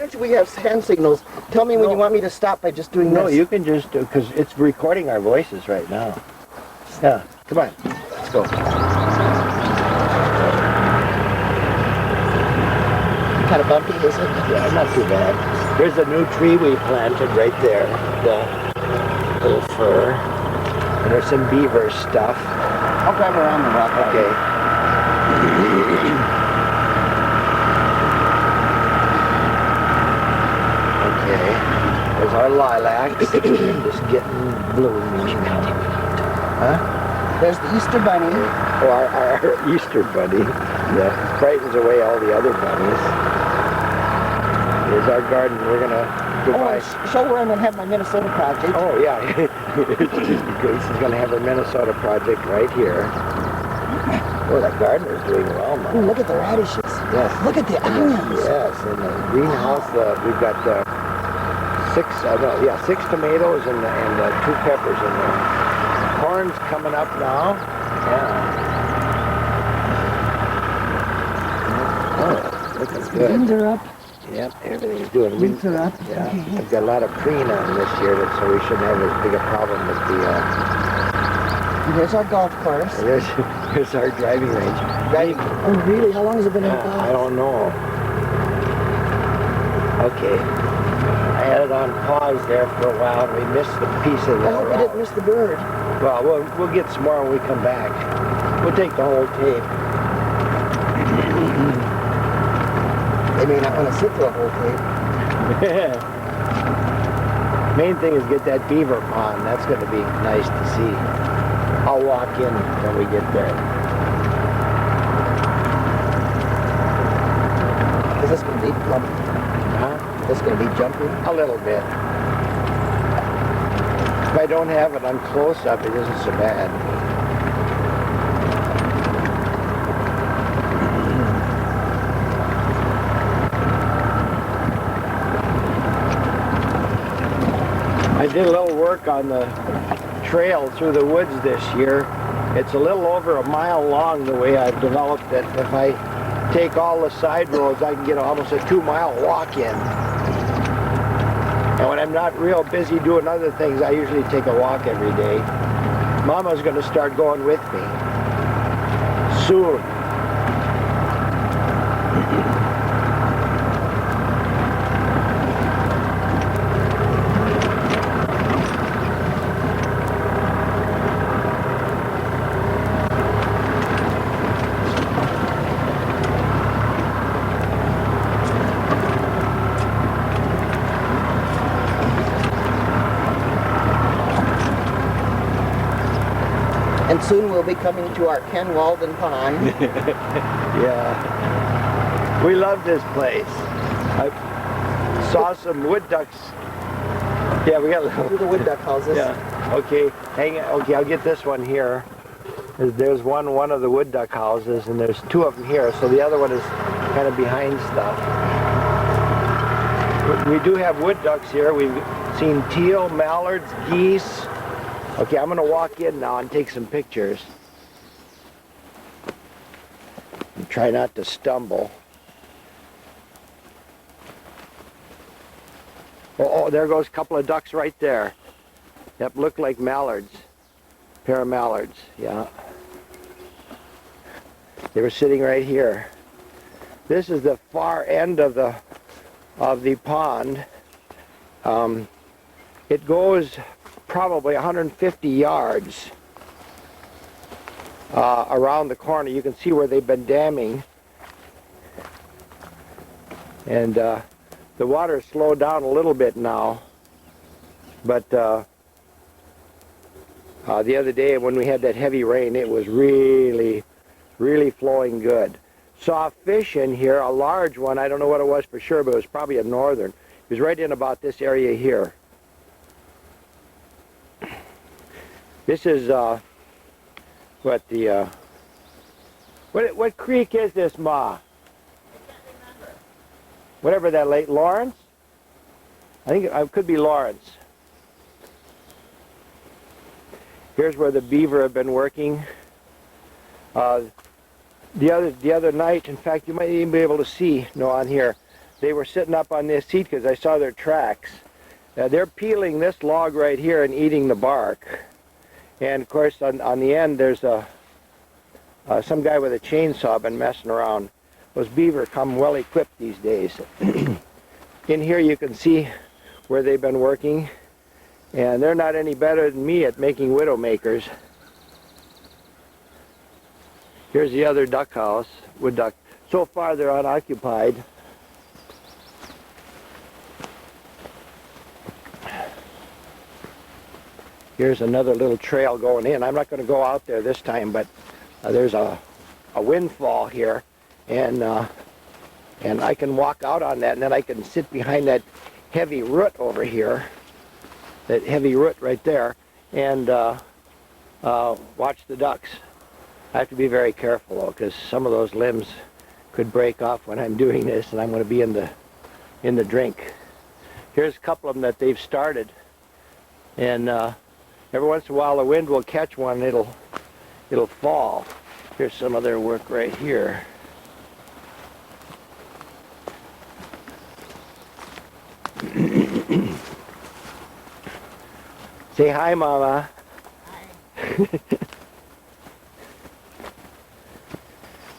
don't we have hand signals? Tell me when you want me to stop by just doing this. No, you can just, because it's recording our voices right now. Yeah, come on, let's go. Kind of bumpy, is it? Yeah, not too bad. Here's a new tree we planted right there, the little fir. And there's some beaver stuff. I'll drive around the rock. Okay. Okay. There's our lilacs. Just getting blooming. Huh? There's the Easter bunny. Oh, our Easter bunny. Yeah, frightens away all the other bunnies. Here's our garden. We're gonna go by. Show where I'm gonna have my Minnesota project. Oh yeah, Grace is gonna have her Minnesota project right here. Oh, that garden is doing well, Mom. Ooh, look at the radishes. Yes. Look at the onions. Yes, in the greenhouse we've got six tomatoes and 2 peppers in there. Corn's coming up now. Yeah. Oh, looking good. Beans are up. Yep, everything's doing. Beans are up. Yeah, Okay. I've got a lot of preen on this year, so we shouldn't have as big a problem with the. There's our golf course. Here's our driving range. Oh, really? How long has it been in golf? I don't know. Okay. I had it on pause there for a while. We missed the piece of I hope we didn't miss the bird. Well, we'll get some more when we come back. We'll take the whole tape. They may not want to sit through a whole tape. Main thing is get that beaver pond. That's going to be nice to see. I'll walk in when we get there. Is this going to be jumping? Huh? Is this going to be jumping? A little bit. If I don't have it on close-up, it isn't so bad. I did a little work on the trail through the woods this year. It's a little over a mile long the way I've developed it. If I take all the side roads, I can get almost a 2-mile walk in. And when I'm not real busy doing other things, I usually take a walk every day. Mama's going to start going with me soon. And soon we'll be coming to our Ken Walden Pond. Yeah. We love this place. I saw some wood ducks. Yeah, we got Through the wood duck houses. Yeah. Okay. Hang on. Okay, I'll get this one here. There's one of the wood duck houses, and there's 2 of them here. So the other one is kind of behind stuff. We do have wood ducks here. We've seen teal, mallards, geese. Okay, I'm going to walk in now and take some pictures. And try not to stumble. Oh, there goes a couple of ducks right there. Yep, look like mallards. Pair of mallards, yeah. They were sitting right here. This is the far end of the pond. It goes probably 150 yards around the corner. You can see where they've been damming. And the water slowed down a little bit now. But the other day when we had that heavy rain, it was really, really flowing good. Saw a fish in here, a large one. I don't know what it was for sure, but it was probably a northern. It was right in about this area here. This is what creek is this, Ma? I can't remember. Whatever that lake, Lawrence? I think it could be Lawrence. Here's where the beaver have been working. The other night, in fact, you might even be able to see, on here, they were sitting up on this seat because I saw their tracks. They're peeling this log right here and eating the bark. And of course on the end there's some guy with a chainsaw been messing around. Those beaver come well equipped these days. In here you can see where they've been working, and they're not any better than me at making widow makers. Here's the other duck house, wood duck. So far they're unoccupied. Here's another little trail going in. I'm not going to go out there this time, but there's a windfall here, and I can walk out on that, and then I can sit behind that heavy root over here, that heavy root right there, and watch the ducks. I have to be very careful though, because some of those limbs could break off when I'm doing this, and I'm going to be in the drink. Here's a couple of them that they've started, and every once in a while the wind will catch one, and it'll fall. Here's some of their work right here. Say hi, Mama. Hi.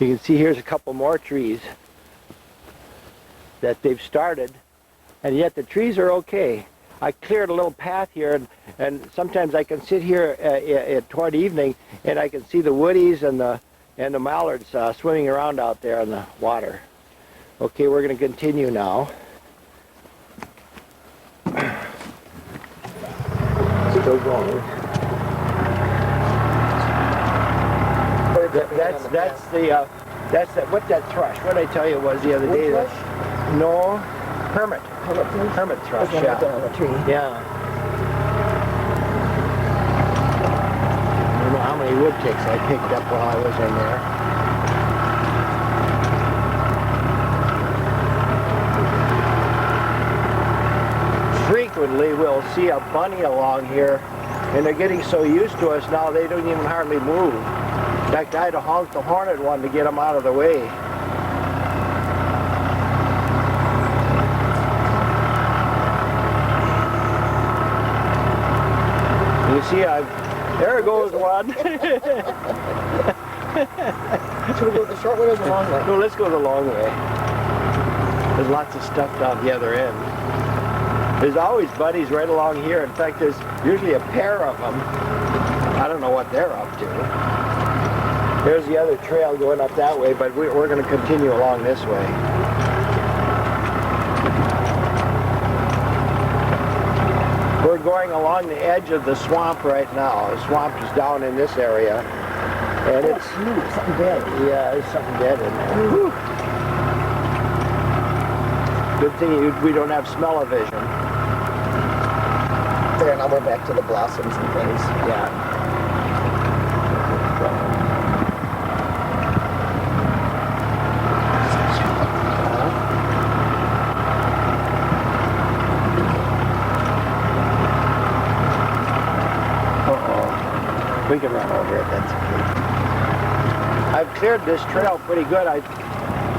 You can see here's a couple more trees that they've started, and yet the trees are okay. I cleared a little path here, and sometimes I can sit here toward evening, and I can see the woodies and the mallards swimming around out there in the water. Okay, we're going to continue now. Still going. That's what that thrush. What did I tell you it was the other day? Wood thrush? No, hermit. Hermit thrush. There's one right there on the tree. Yeah. I don't know how many wood ticks I picked up while I was in there. Frequently we'll see a bunny along here, and they're getting so used to us now they don't even hardly move. In fact, I had to honk the horn at one to get them out of the way. You see, there goes one. Should we go the short way or the long way? No, let's go the long way. There's lots of stuff down the other end. There's always buddies right along here. In fact, there's usually a pair of them. I don't know what they're up to. There's the other trail going up that way, but we're going to continue along this way. We're going along the edge of the swamp right now. The swamp is down in this area. And it's something dead. Yeah, there's something dead in there. Whew. Good thing we don't have smell-o-vision. There, now we're back to the blossoms and things. Yeah. We can run over it, that's okay. I've cleared this trail pretty good. I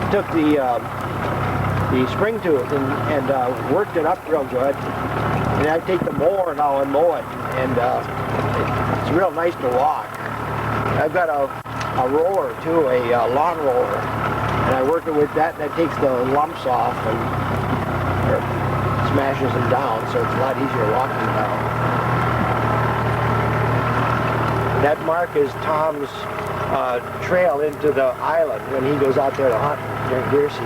took the spring tooth and worked it up real good. And I take the mower now and mow it, and it's real nice to walk. I've got a roller too, a lawn roller, and I work it with that, and that takes the lumps off and smashes them down, so it's a lot easier walking now. That mark is Tom's trail into the island when he goes out there to hunt during deer season.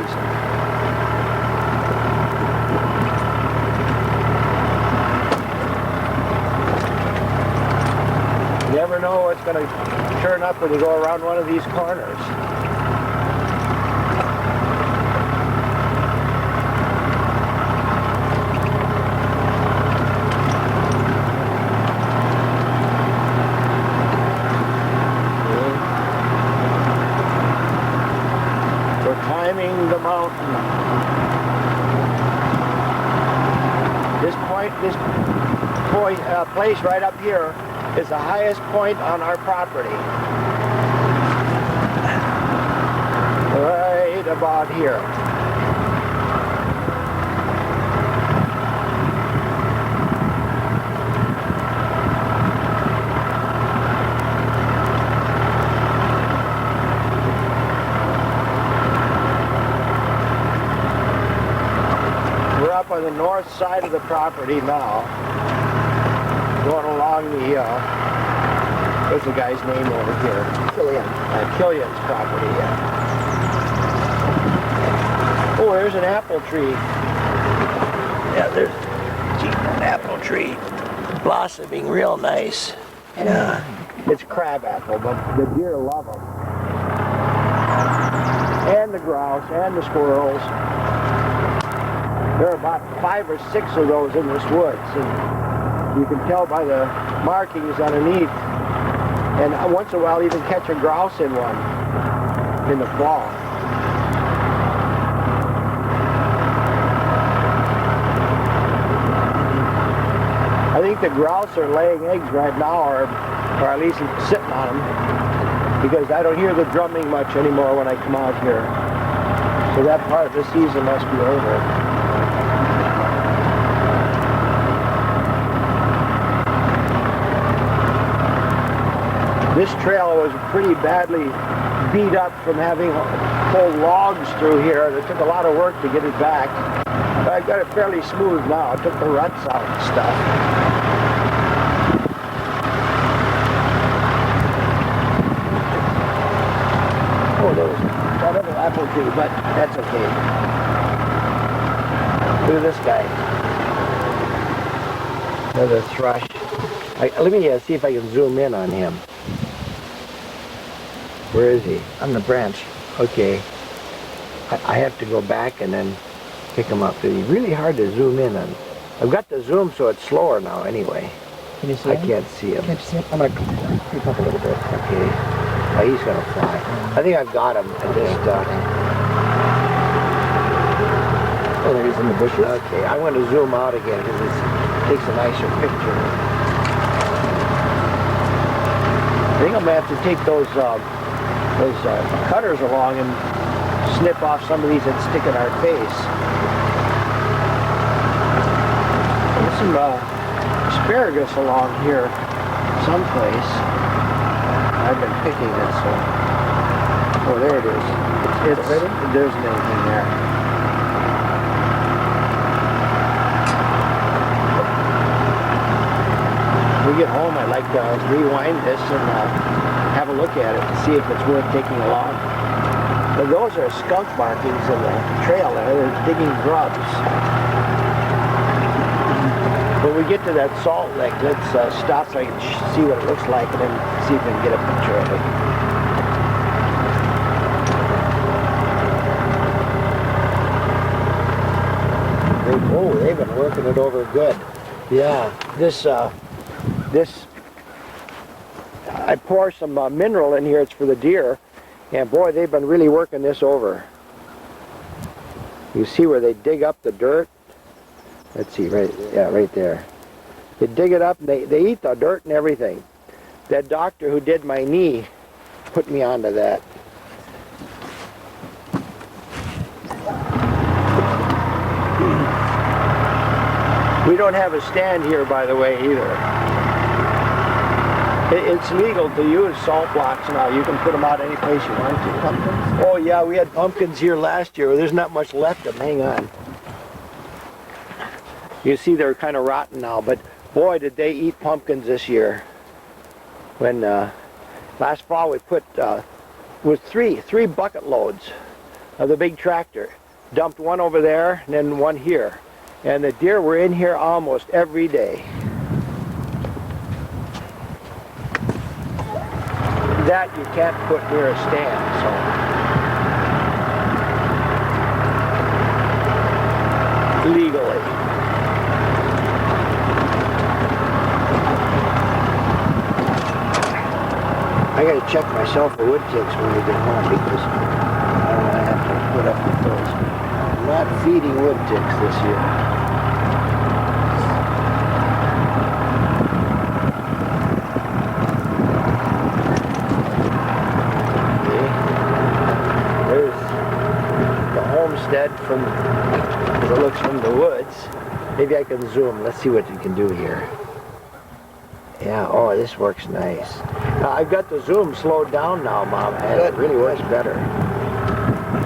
You never know what's going to turn up when you go around one of these corners. Climbing the mountain. This place right up here is the highest point on our property. Right about here. up on the north side of the property now. Going along the, what's the guy's name over here? Killian's property, yeah. Oh, there's an apple tree. Yeah, there's an apple tree blossoming real nice. Yeah, it's crab apple, but the deer love them. And the grouse and the squirrels. There are about 5 or 6 of those in this woods, and you can tell by the markings underneath. And once in a while, even catch a grouse in one in the fall. I think the grouse are laying eggs right now, or at least sitting on them, because I don't hear the drumming much anymore when I come out here. So that part of the season must be over. This trail was pretty badly beat up from having pulled logs through here. It took a lot of work to get it back. But I got it fairly smooth now. I took the ruts out and stuff. Oh, there was that other apple tree, but that's okay. Look at this guy. Another thrush. Let me see if I can zoom in on him. Where is he? On the branch. Okay. I have to go back and then pick him up. It's really hard to zoom in on. I've got the zoom so it's slower now anyway. Can you see him? I can't see him. Can't you see him? I'm going to creep up a little bit. Okay. Oh, he's going to fly. I think I've got him. I just, Oh, there he's in the bushes. okay, I'm going to zoom out again because it takes a nicer picture. I think I'm going to have to take those cutters along and snip off some of these that stick in our face. There's some asparagus along here someplace. I've been picking it, so... Oh, there it is. There isn't anything there. When we get home, I'd like to rewind this and have a look at it to see if it's worth taking along. Now, those are skunk markings in the trail there. They're digging grubs. When we get to that salt lick, let's stop so I can see what it looks like and then see if we can get a picture of it. They've been working it over good. Yeah, I pour some mineral in here. It's for the deer, and boy, they've been really working this over. You see where they dig up the dirt? Let's see, right there. They dig it up, and they eat the dirt and everything. That doctor who did my knee put me onto that. We don't have a stand here, by the way, either. It's legal to use salt blocks now. You can put them out any place you want to. Pumpkins? Oh yeah, we had pumpkins here last year. There's not much left of them. Hang on. You see they're kind of rotten now, but boy did they eat pumpkins this year. When last fall we put with three bucket loads of the big tractor. Dumped one over there and then one here. And the deer were in here almost every day. That you can't put near a stand, so legally. I gotta check myself for wood ticks when we get home because I don't want to have to put up with those. I'm not feeding wood ticks this year. From, as it looks from the woods. Maybe I can zoom. Let's see what you can do here. Yeah, oh, this works nice. Now, I've got the zoom slowed down now, Mom, and it really works better.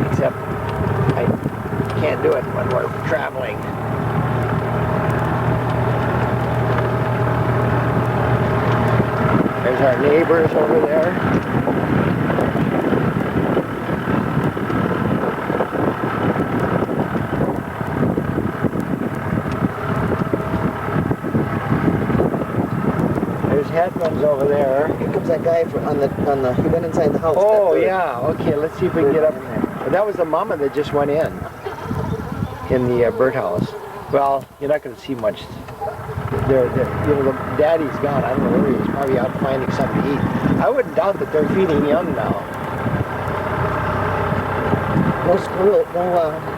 Except I can't do it when we're traveling our neighbors over there. There's headlands over there. Here comes that guy he went inside the house. Oh, that bird. yeah. Okay, let's see if we can get up there. That was the mama that just went in the birdhouse. Well, you're not going to see much. The daddy's gone. I don't know where he is. Probably out finding something to eat. I wouldn't doubt that they're feeding young now. No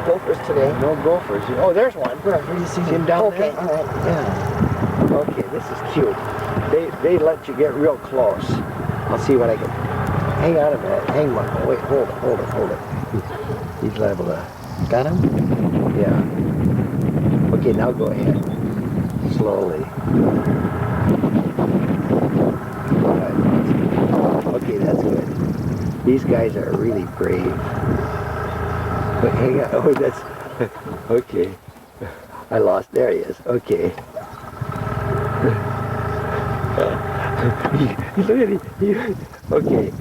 gophers today. No gophers. Oh, there's one. Where do you see him down okay, there? all right. Yeah. Okay, this is cute. They let you get real close. I'll see what I can. Hang on a minute. Hang on. Wait, hold it. He's liable to. Got him? Yeah. Okay, now go ahead. Slowly. Okay, that's good. These guys are really brave. But hang on. Oh, that's okay. I lost. There he is. Okay. Look at him. Okay.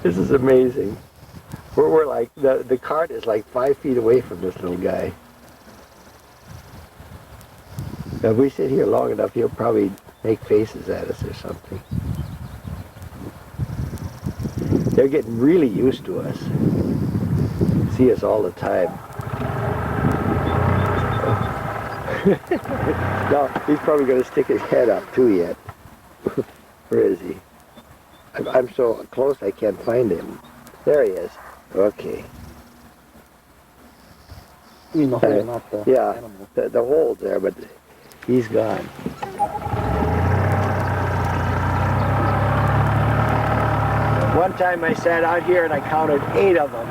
This is amazing. We're like the cart is like 5 feet away from this little guy. Now, if we sit here long enough, he'll probably make faces at us or something. They're getting really used to us. See us all the time. No, he's probably going to stick his head up too yet. Where is he? I'm so close I can't find him. There he is. Okay. You mean the hole, not the Yeah, animal. the hole's there, but he's gone. One time I sat out here and I counted 8 of them.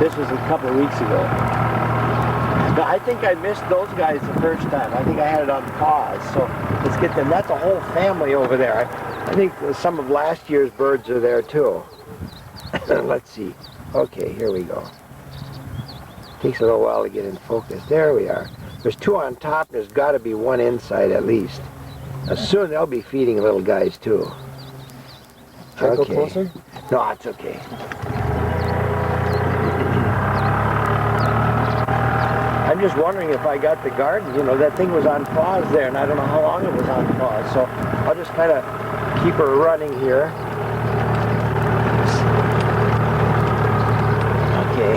This was a couple of weeks ago. Now, I think I missed those guys the first time. I think I had it on pause. So let's get them. That's a whole family over there. I think some of last year's birds are there too. Let's see. Okay, here we go. Takes a little while to get in focus. There we are. There's 2 on top. There's got to be 1 inside at least. Soon they'll be feeding little guys too. Should I go closer? No, it's okay. I'm just wondering if I got the garden. You know, that thing was on pause there, and I don't know how long it was on pause. So I'll just kind of keep her running here. Okay.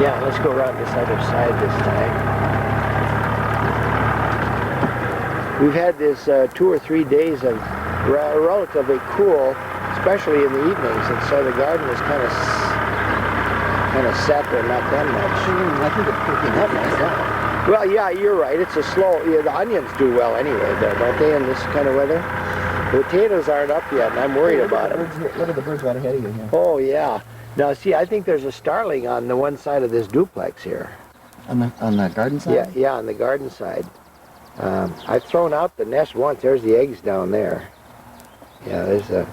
Yeah, let's go around this other side this time. We've had this 2 or 3 days of relatively cool, especially in the evenings, and so the garden is kind of sat there, not done much. I think it's cooking that nice. Well, yeah, you're right. It's a slow. Yeah, the onions do well anyway, though, don't they, in this kind of weather? The potatoes aren't up yet, and I'm worried about them. Look at the birds right ahead of you here. Oh yeah. Now, see, I think there's a starling on the one side of this duplex here. On the garden side? Yeah, on the garden side. I've thrown out the nest once. There's the eggs down there. Yeah, there's a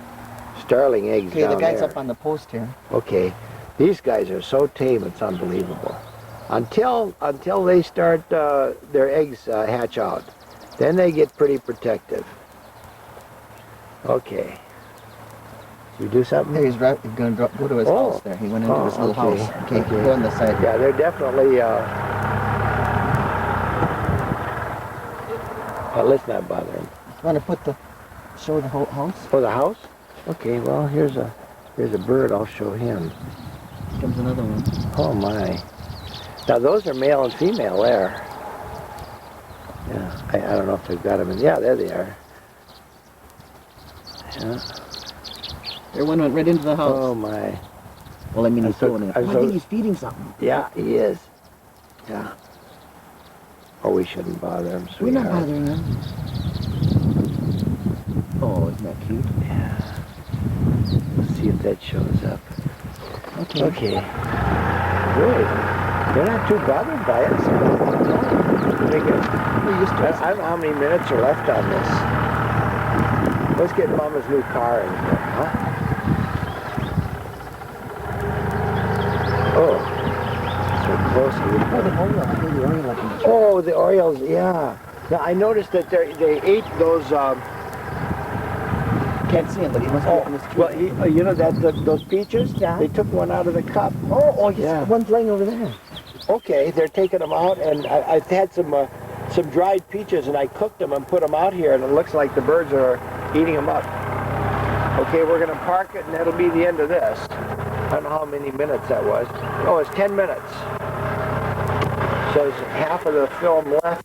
starling eggs down there. Okay, the guy's up on the post here. Okay, these guys are so tame, it's unbelievable. Until they start their eggs hatch out, then they get pretty protective. Okay. Did you do something? There, he's going to go to his house there. He went into his little okay. house. Okay, go on the side. Yeah, they're definitely. Let's not bother him. You want to show the whole house? Oh, the house? Okay. Well, here's a bird. I'll show him. Here comes another one. Oh my! Now those are male and female there. Yeah, I don't know if they've got them in. Yeah, there they are. Yeah. There, one went right into the house. Oh my! Well, I mean, he's throwing it. I so- think he's feeding something. Yeah, he is. Yeah. Oh, we shouldn't bother him, We're sweetheart. not bothering him. Oh, isn't that cute? Yeah. Let's see if that shows up. Okay. Okay. Good. They're not too bothered by it. So they get, We're used to it. I don't know how many minutes are left on this. Let's get Mama's new car in here, huh? Oh. so close. Oh, the Oriole. I hear the Oriole up in the tree. Oh, the Orioles, yeah. Now, I noticed that they ate those, Can't see him, but he must be up in this tree. well, you know those peaches? Yeah. They took one out of the cup. Oh, yes, Yeah. one's laying over there. Okay, they're taking them out, and I had some dried peaches, and I cooked them and put them out here, and it looks like the birds are eating them up. Okay, we're going to park it, and that'll be the end of this. I don't know how many minutes that was. Oh, it's 10 minutes. So there's half of the film left.